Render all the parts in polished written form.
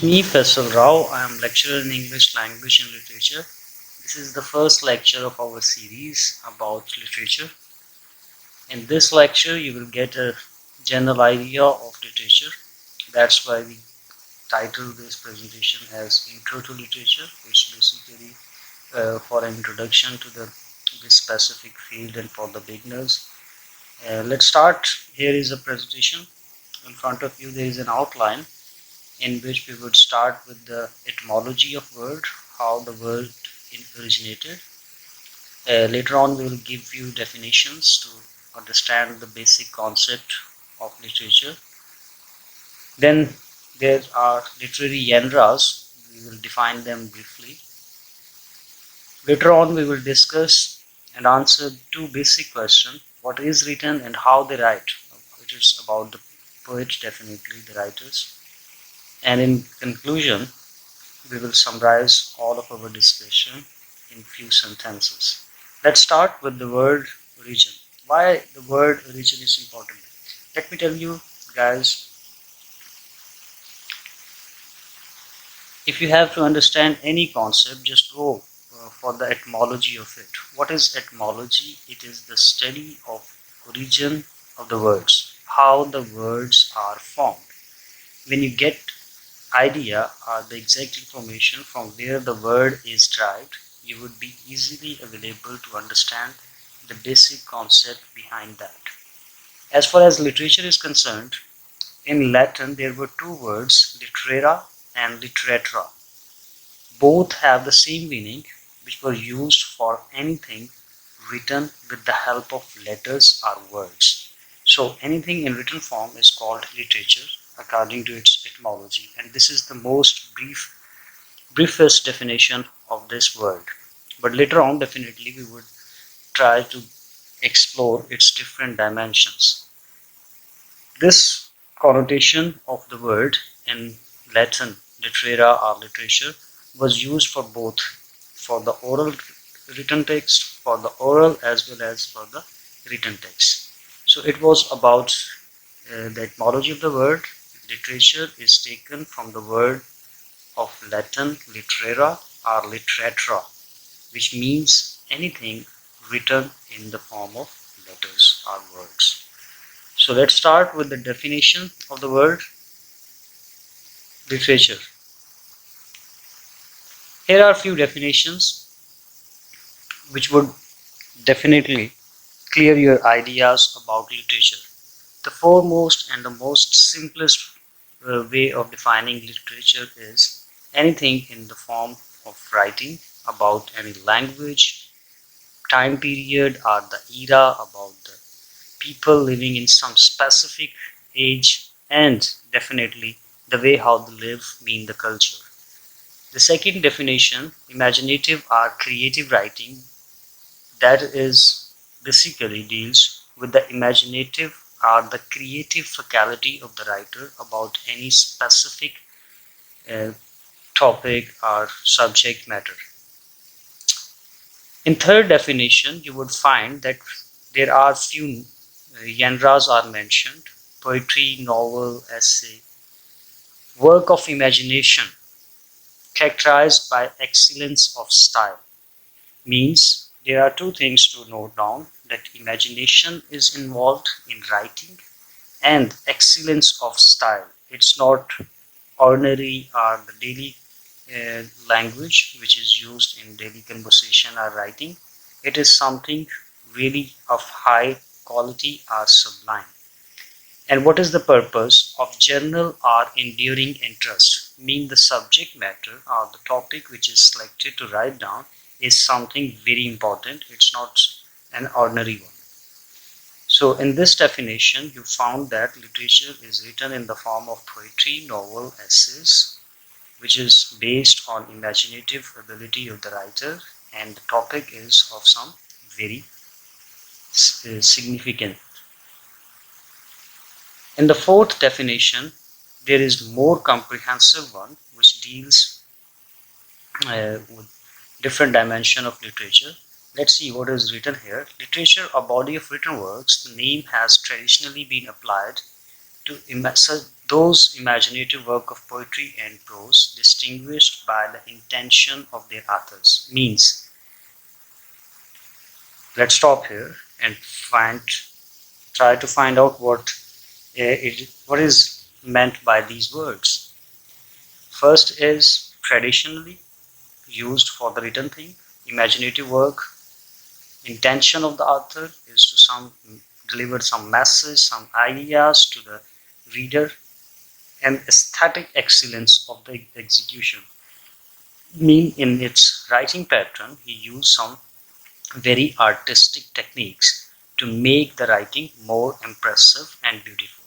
It's me, Faisal Rao. I am lecturer in English language and literature. This is the first lecture of our series about literature. In this lecture, you will get a general idea of literature. That's why we titled this presentation as Intro to Literature. It's basically for an introduction to this specific field and for the beginners. Let's start. Here is a presentation. In front of you, there is an outline in which we would start with the etymology of word, how the word originated. Later on, we will give you definitions to understand the basic concept of literature. Then there are literary genres. We will define them briefly. Later on, we will discuss and answer two basic questions: what is written and how they write. It is about the poet, definitely the writers. And in conclusion, we will summarize all of our discussion in few sentences. Let's start with the word origin. Why the word origin is important? Let me tell you guys, if you have to understand any concept, just go for the etymology of it. What is etymology? It is the study of origin of the words, how the words are formed. When you get idea or the exact information from where the word is derived, you would be easily available to understand the basic concept behind that. As far as literature is concerned, in Latin there were two words, litera and literatura. Both have the same meaning, which were used for anything written with the help of letters or words. So anything in written form is called literature according to its etymology, and this is the most briefest definition of this word. But later on, definitely we would try to explore its different dimensions. This connotation of the word in Latin, litera or literature, was used for both, for the oral written text, for the oral as well as for the written text. So it was about the etymology of the word. Literature is taken from the word of Latin litera or literatura, which means anything written in the form of letters or words. So let's start with the definition of the word literature. Here are a few definitions which would definitely clear your ideas about literature. The foremost and the most simplest way of defining literature is anything in the form of writing about any language, time period or the era, about the people living in some specific age, and definitely the way how they live, mean the culture. The second definition, imaginative or creative writing, that is basically deals with the imaginative or the creative faculty of the writer about any specific uh, topic or subject matter. In third definition, you would find that there are few genres are mentioned: poetry, novel, essay, work of imagination characterized by excellence of style. Means there are two things to note down: that imagination is involved in writing and excellence of style. It's not ordinary or the daily language which is used in daily conversation or writing. It is something really of high quality or sublime. And what is the purpose of general or enduring interest? Mean the subject matter or the topic which is selected to write down is something very important. It's not an ordinary one. So in this definition, you found that literature is written in the form of poetry, novel, essays, which is based on imaginative ability of the writer, and the topic is of some very significant. In the fourth definition, there is more comprehensive one which deals with different dimension of literature. Let's see what is written here. Literature, a body of written works. The name has traditionally been applied to those imaginative work of poetry and prose distinguished by the intention of their authors. Means, let's stop here and try to find out what is meant by these words. First is traditionally used for the written thing. Imaginative work, intention of the author is to deliver some message, some ideas to the reader, and aesthetic excellence of the execution. Mean in its writing pattern, he used some very artistic techniques to make the writing more impressive and beautiful.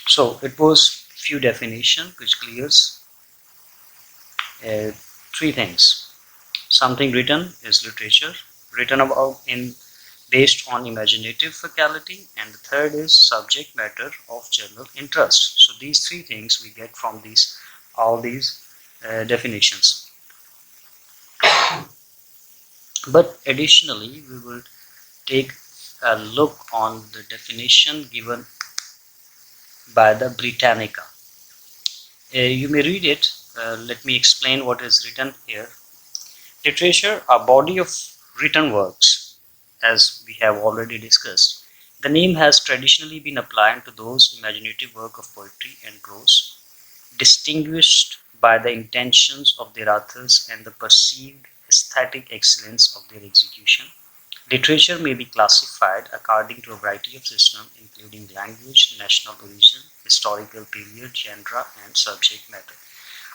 So it was few definition which clears uh, three things. Something written is literature, written about in based on imaginative faculty, and the third is subject matter of general interest. So these three things we get from all these definitions. But additionally, we will take a look on the definition given by the Britannica. You may read it. Let me explain what is written here. Literature, a body of written works, as we have already discussed. The name has traditionally been applied to those imaginative work of poetry and prose, distinguished by the intentions of their authors and the perceived aesthetic excellence of their execution. Literature may be classified according to a variety of systems, including language, national origin, historical period, genre, and subject matter.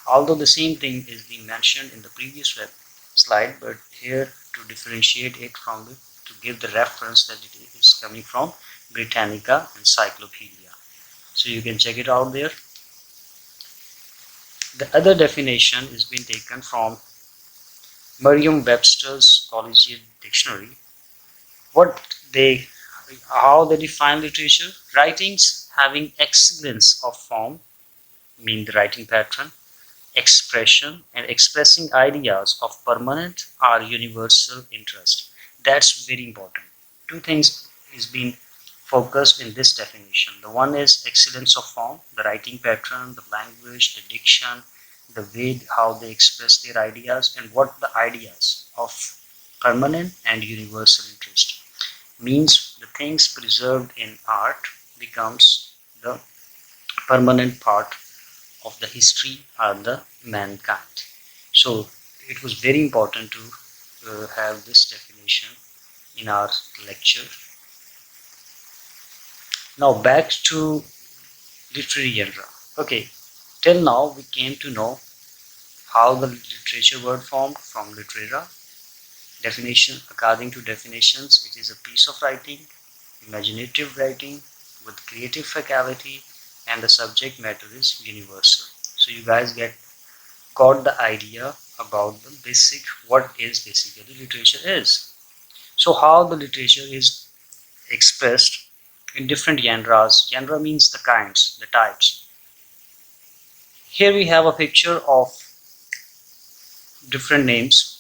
Although the same thing is being mentioned in the previous slide, but here to differentiate it from it, to give the reference that it is coming from Britannica Encyclopedia. So you can check it out there. The other definition is being taken from Merriam-Webster's Collegiate Dictionary. How they define literature: writings having excellence of form, mean the writing pattern, expression, and expressing ideas of permanent or universal interest. That's very important. Two things is being focused in this definition. The one is excellence of form, the writing pattern, the language, the diction, the way how they express their ideas, and what the ideas of permanent and universal interest means. The things preserved in art becomes the permanent part of the history of the mankind. So it was very important to have this definition in our lecture. Now back to literary genre. Okay, till now we came to know how the literature word formed from litera. Definition, according to definitions, it is a piece of writing, imaginative writing with creative faculty, and the subject matter is universal. So you guys got the idea about the basic what is basically literature is. So how the literature is expressed in different genres. Genre means the kinds, the types. Here we have a picture of different names.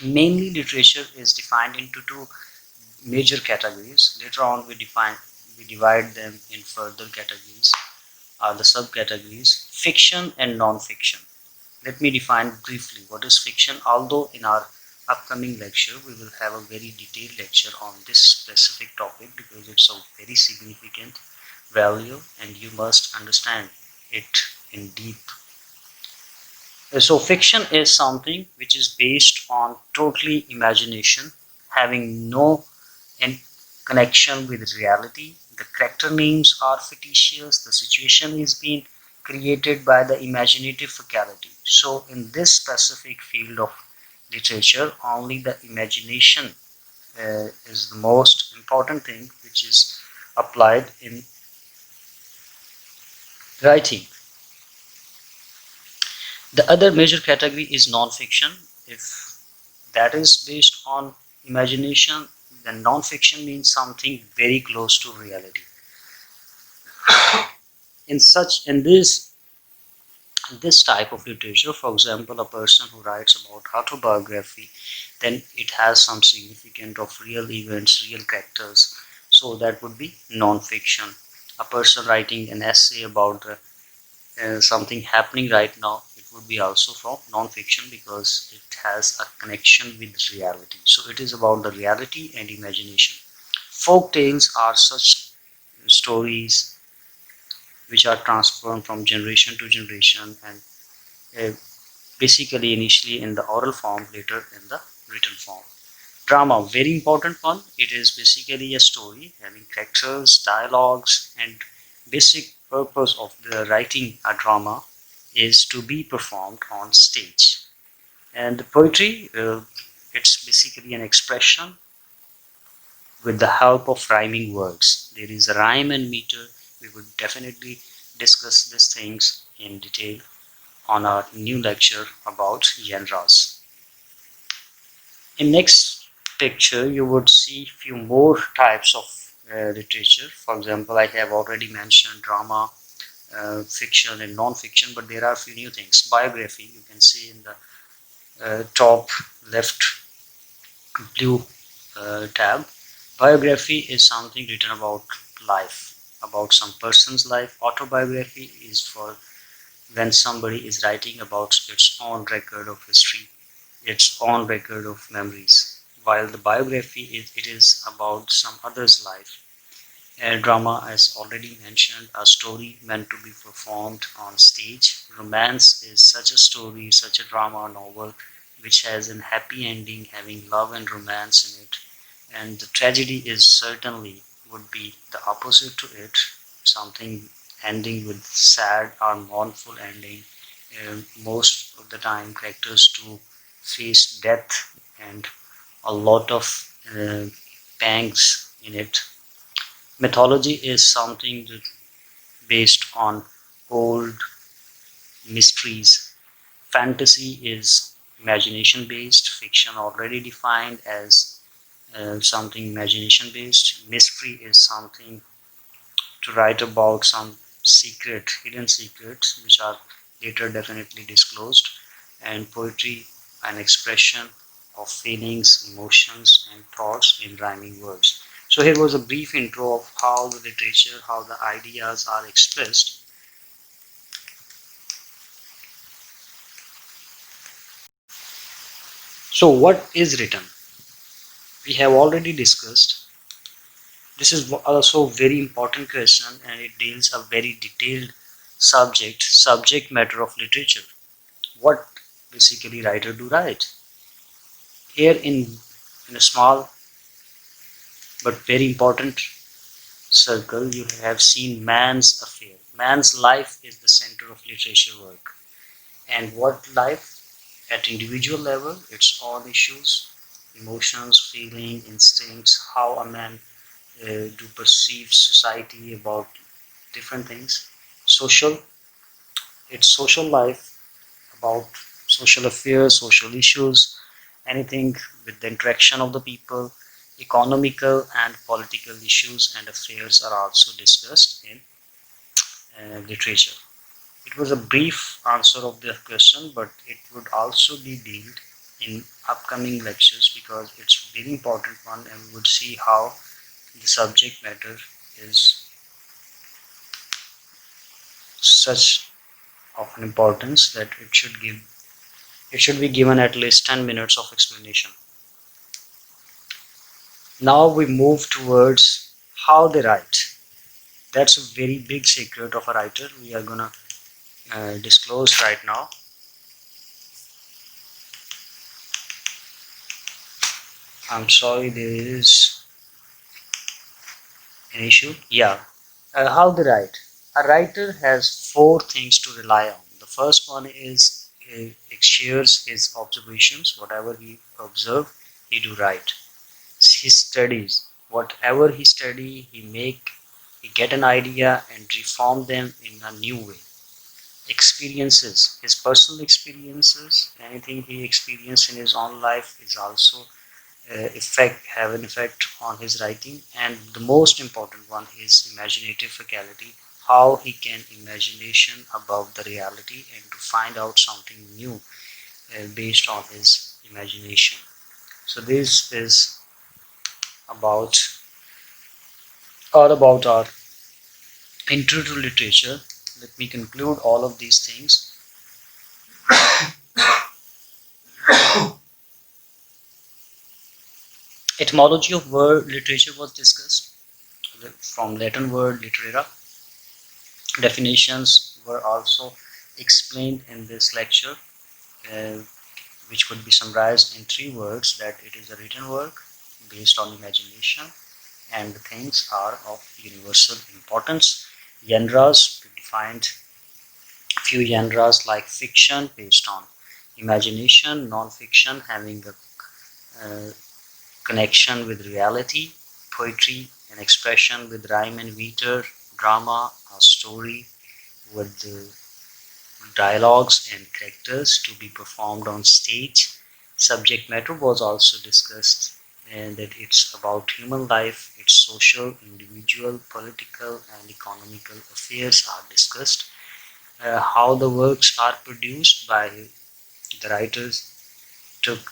Mainly literature is defined into two major categories. Later on we divide them in further categories, are the subcategories: fiction and non-fiction. Let me define briefly what is fiction, although in our upcoming lecture we will have a very detailed lecture on this specific topic because it's of very significant value and you must understand it in deep. So fiction is something which is based on totally imagination, having no connection with reality. The character names are fictitious. The situation is being created by the imaginative faculty. So in this specific field of literature, only the imagination is the most important thing which is applied in writing. The other major category is non-fiction. If that is based on imagination, then non-fiction means something very close to reality. In this type of literature, for example, a person who writes about autobiography, then it has some significance of real events, real characters. So that would be non-fiction. a person writing an essay about something happening right now, it would be also from non-fiction because it has a connection with reality. So it is about the reality and imagination. Folk tales are such stories which are transformed from generation to generation and uh, basically initially in the oral form, later in the written form. Drama, very important one. It is basically a story having characters, dialogues, and basic purpose of the writing a drama is to be performed on stage. And the poetry, it's basically an expression with the help of rhyming words. There is a rhyme and meter. We would definitely discuss these things in detail on our new lecture about genres. In next picture, you would see few more types of literature. For example, I have already mentioned drama, fiction, and non-fiction, but there are a few new things. Biography, you can see in the top left blue tab. Biography is something written about life, about some person's life. Autobiography is for when somebody is writing about its own record of history, its own record of memories, while the biography it is about some other's life. Drama, as already mentioned, a story meant to be performed on stage. Romance is such a story, such a drama novel which has a happy ending, having love and romance in it. And the tragedy is certainly would be the opposite to it, something ending with sad or mournful ending. Most of the time, characters to face death and a lot of pangs in it. Mythology is something based on old mysteries. Fantasy is imagination based. Fiction already defined as something imagination based. Mystery is something to write about some secret, hidden secrets, which are later definitely disclosed. And poetry, an expression of feelings, emotions, and thoughts in rhyming words. So here was a brief intro of how the literature, how the ideas are expressed. So what is written? We have already discussed. This is also a very important question and it deals a very detailed subject matter of literature. What basically writer do write? Here in a small but very important circle, you have seen man's affair. Man's life is the center of literature work. And what life at individual level, its own issues, emotions, feeling, instincts, how a man do perceive society about different things. Social, its social life about social affairs, social issues, anything with the interaction of the people. Economical and political issues and affairs are also discussed in literature. It was a brief answer of the question, but it would also be dealt in upcoming lectures because it's very important one and we would see how the subject matter is such of an importance that it should be given at least 10 minutes of explanation. Now we move towards how they write. That's a very big secret of a writer we are gonna disclose right now. I'm sorry, there is an issue. Yeah, how they write. A writer has four things to rely on. The first one is he shares his observations, whatever he observe, he do write. His studies, whatever he study, he get an idea and reform them in a new way. Experiences, his personal experiences, anything he experienced in his own life is also have an effect on his writing. And the most important one is imaginative faculty, how he can imagination above the reality and to find out something new based on his imagination. So this is about all about our Intro to literature. Let me conclude all of these things. Etymology of word literature was discussed from Latin word litera. Definitions were also explained in this lecture, uh, which could be summarized in three words: that it is a written work based on imagination, and the things are of universal importance. Genres defined few genres like fiction based on imagination, non-fiction having a connection with reality, poetry and expression with rhyme and meter, drama a story with the dialogues and characters to be performed on stage. Subject matter was also discussed, and that it's about human life, its social, individual, political and economical affairs are discussed. How the works are produced by the writers took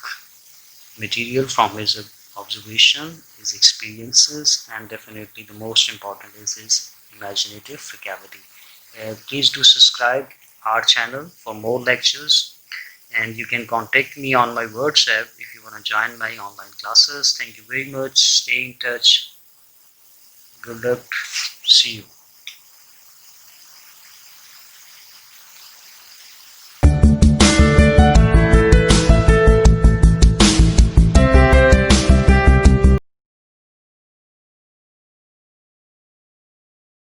material from his observation, his experiences, and definitely the most important is his imaginative faculty. Please do subscribe our channel for more lectures, and you can contact me on my WhatsApp if you want to join my online classes. Thank you very much. Stay in touch. Good luck. See you.